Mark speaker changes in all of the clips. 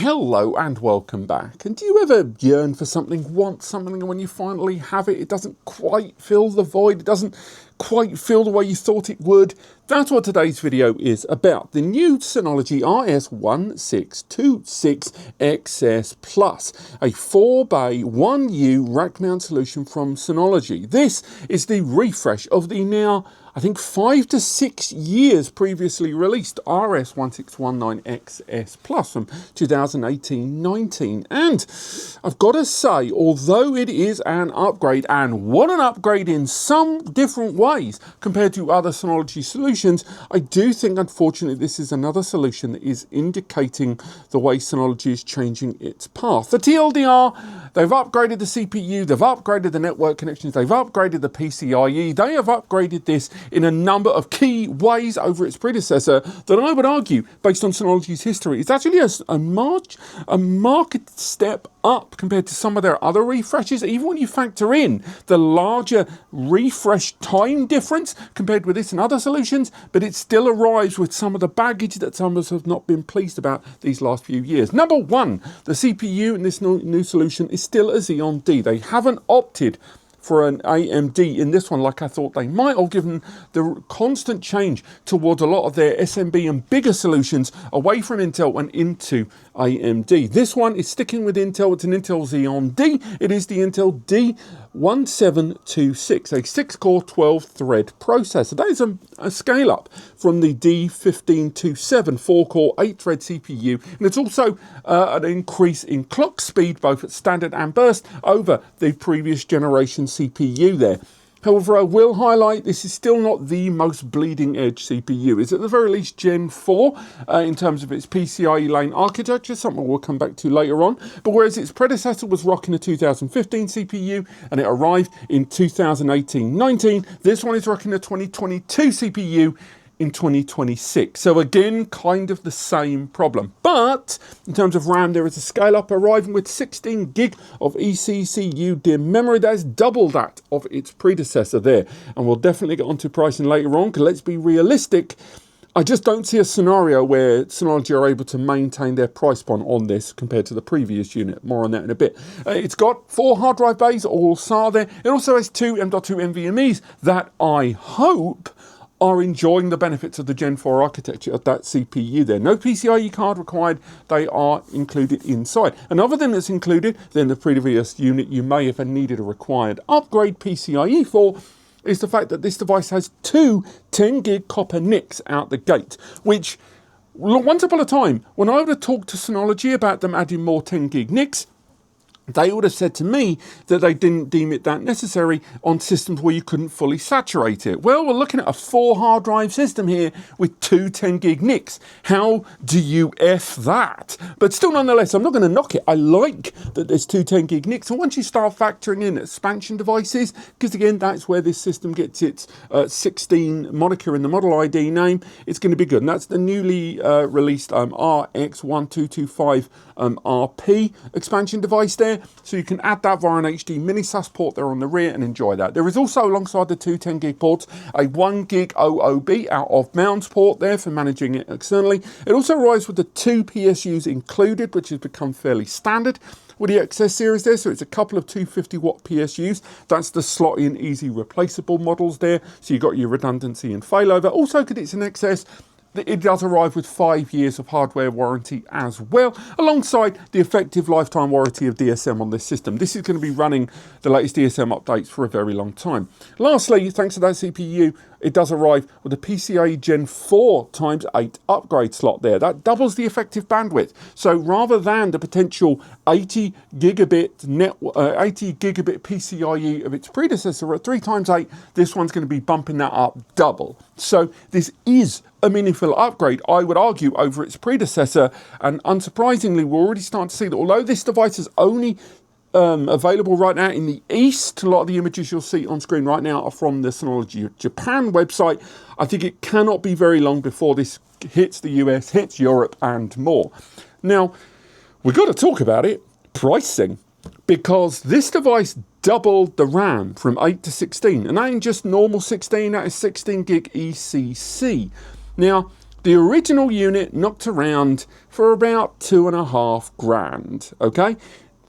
Speaker 1: Hello and welcome back. And do you ever yearn for something, want something, and when you finally have it, it doesn't quite fill the void, it doesn't quite feel the way you thought it would? That's what today's video is about. The new Synology RS1626xs Plus, a 4-bay 1U rack mount solution from Synology. This is the refresh of the now, I think, 5 to 6 years previously released RS1626xs Plus from 2018-19. And I've got to say, although it is an upgrade, and what an upgrade in some different ways compared to other Synology solutions, I do think, unfortunately, this is another solution that is indicating the way Synology is changing its path. The TLDR, they've upgraded the CPU, they've upgraded the network connections, they've upgraded the PCIe, they have upgraded this in a number of key ways over its predecessor that I would argue, based on Synology's history, it's actually a marked step up compared to some of their other refreshes, even when you factor in the larger refresh time difference compared with this and other solutions, but it still arrives with some of the baggage that some of us have not been pleased about these last few years. Number one, the CPU in this new solution is still a Xeon D. They haven't opted for an AMD in this one like I thought they might, or given the constant change towards a lot of their SMB and bigger solutions away from Intel and into AMD. This one is sticking with Intel. It's an Intel Xeon D. It is the Intel D1726, a 6-core 12-thread processor. That is a scale up from the D1527 4-core 8-thread CPU, and it's also an increase in clock speed, both at standard and burst, over the previous generation CPU there. However, I will highlight this is still not the most bleeding edge CPU. It's at the very least Gen 4 in terms of its PCIe lane architecture, something we'll come back to later on. But whereas its predecessor was rocking a 2015 CPU and it arrived in 2018-19, this one is rocking a 2022 CPU in 2026. So again, kind of the same problem. But in terms of RAM, there is a scale up arriving with 16 gig of ECC DIMM memory. That is double that of its predecessor there. And we'll definitely get onto pricing later on, because let's be realistic, I just don't see a scenario where Synology are able to maintain their price point on this compared to the previous unit. More on that in a bit. It's got 4 hard drive bays, all SAR there. It also has 2 M.2 NVMe's that I hope are enjoying the benefits of the Gen 4 architecture of that CPU there. No PCIe card required, they are included inside. Another thing that's included than the previous unit you may have needed a required upgrade PCIe for is the fact that this device has 2 10 gig copper NICs out the gate, which once upon a time, when I would have talked to Synology about them adding more 10 gig NICs, they would have said to me that they didn't deem it that necessary on systems where you couldn't fully saturate it. Well, we're looking at a 4 hard drive system here with 2 10 gig NICs. How do you F that? But still, nonetheless, I'm not going to knock it. I like that there's 2 10 gig NICs. And once you start factoring in expansion devices, because again, that's where this system gets its 16 moniker in the model ID name, it's going to be good. And that's the newly released RX1225 RP expansion device there. So you can add that via an HD mini SAS port there on the rear and enjoy that. There is also, alongside the 2 10 gig ports, a 1 gig OOB out of mounds port there for managing it externally. It also arrives with the 2 PSUs included, which has become fairly standard with the XS series there. So it's a couple of 250 watt PSUs. That's the slot in easy replaceable models there. So you've got your redundancy and failover. Also, because it's an XS, it does arrive with 5 years of hardware warranty as well, alongside the effective lifetime warranty of DSM on this system. This is going to be running the latest DSM updates for a very long time. Lastly, thanks to that CPU, it does arrive with a PCIe Gen 4 ×8 upgrade slot there. That doubles the effective bandwidth. So rather than the potential 80 gigabit PCIe of its predecessor at 3 × 8, this one's going to be bumping that up double. So this is a meaningful upgrade, I would argue, over its predecessor. And unsurprisingly, we're already starting to see that although this device is only available right now in the East, a lot of the images you'll see on screen right now are from the Synology Japan website. I think it cannot be very long before this hits the US, hits Europe and more. Now, we've got to talk about it, pricing, because this device doubled the RAM from 8 to 16, and that ain't just normal 16, that is 16 gig ECC. Now, The original unit knocked around for about $2,500, okay?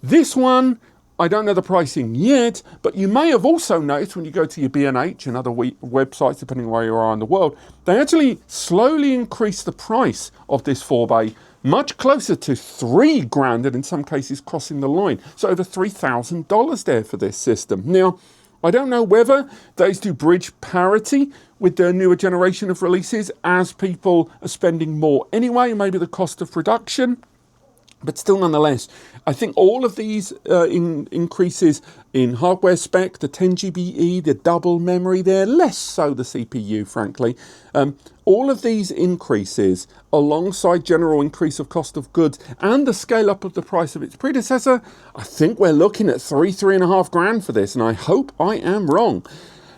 Speaker 1: This one, I don't know the pricing yet, but you may have also noticed when you go to your B&H and other websites, depending where you are in the world, they actually slowly increase the price of this 4-bay much closer to $3,000 and in some cases crossing the line. So over $3,000 there for this system. Now, I don't know whether those do bridge parity with the newer generation of releases as people are spending more anyway, maybe the cost of production. But still, nonetheless, I think all of these increases in hardware spec, the 10 GBE, the double memory there, less so the CPU, frankly, all of these increases, alongside general increase of cost of goods and the scale up of the price of its predecessor, I think we're looking at $3,500 for this, and I hope I am wrong.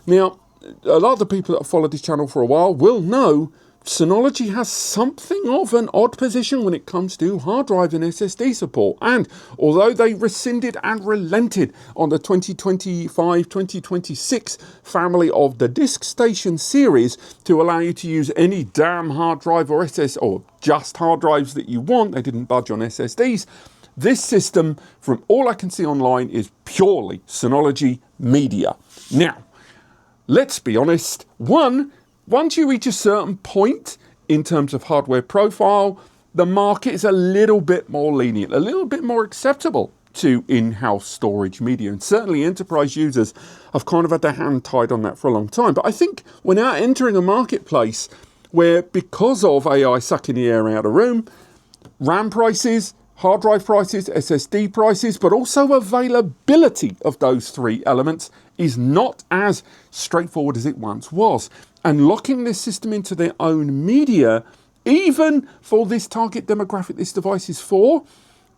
Speaker 1: Now, a lot of the people that have followed this channel for a while will know Synology has something of an odd position when it comes to hard drive and SSD support, and although they rescinded and relented on the 2025-2026 family of the DiskStation series to allow you to use any damn hard drive or or just hard drives that you want, they didn't budge on SSDs. This system, from all I can see online, is purely Synology media. Now, let's be honest, once you reach a certain point in terms of hardware profile, the market is a little bit more lenient, a little bit more acceptable to in-house storage media. And certainly enterprise users have kind of had their hand tied on that for a long time. But I think we're now entering a marketplace where, because of AI sucking the air out of the room, RAM prices, hard drive prices, SSD prices, but also availability of those three elements is not as straightforward as it once was. And locking this system into their own media, even for this target demographic this device is for,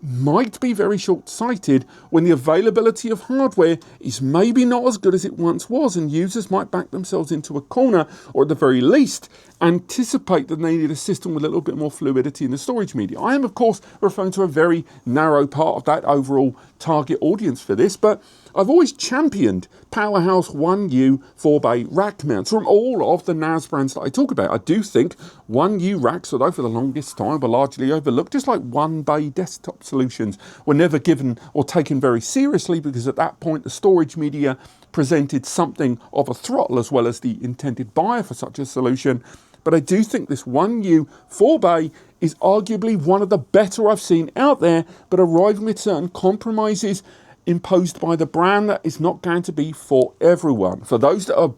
Speaker 1: might be very short-sighted when the availability of hardware is maybe not as good as it once was, and users might back themselves into a corner, or at the very least anticipate that they need a system with a little bit more fluidity in the storage media. I am, of course, referring to a very narrow part of that overall target audience for this, but I've always championed powerhouse 1U 4-bay rack mounts from all of the NAS brands that I talk about. I do think 1U racks, although for the longest time were largely overlooked, just like 1-bay desktop solutions, were never given or taken very seriously, because at that point the storage media presented something of a throttle as well as the intended buyer for such a solution. But I do think this 1U 4-bay is arguably one of the better I've seen out there, but arriving with certain compromises imposed by the brand that is not going to be for everyone. For those that are,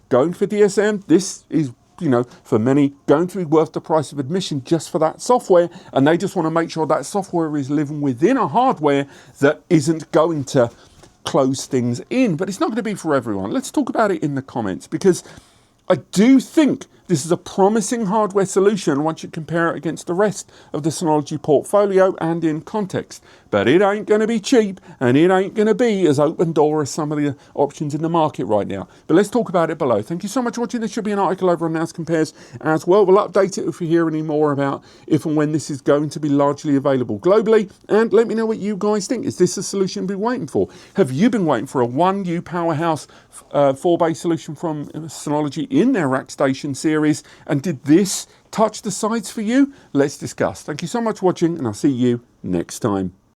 Speaker 1: going for DSM, this is, for many, going to be worth the price of admission just for that software, and they just want to make sure that software is living within a hardware that isn't going to close things in. But it's not going to be for everyone. Let's talk about it in the comments, because I do think this is a promising hardware solution once you compare it against the rest of the Synology portfolio and in context. But it ain't going to be cheap, and it ain't going to be as open door as some of the options in the market right now. But let's talk about it below. Thank you so much for watching. There should be an article over on NAS Compares as well. We'll update it if you hear any more about if and when this is going to be largely available globally. And let me know what you guys think. Is this a solution you've been waiting for? Have you been waiting for a 1U powerhouse 4-bay solution from Synology in their RackStation series? And did this touch the sides for you? Let's discuss. Thank you so much for watching, and I'll see you next time.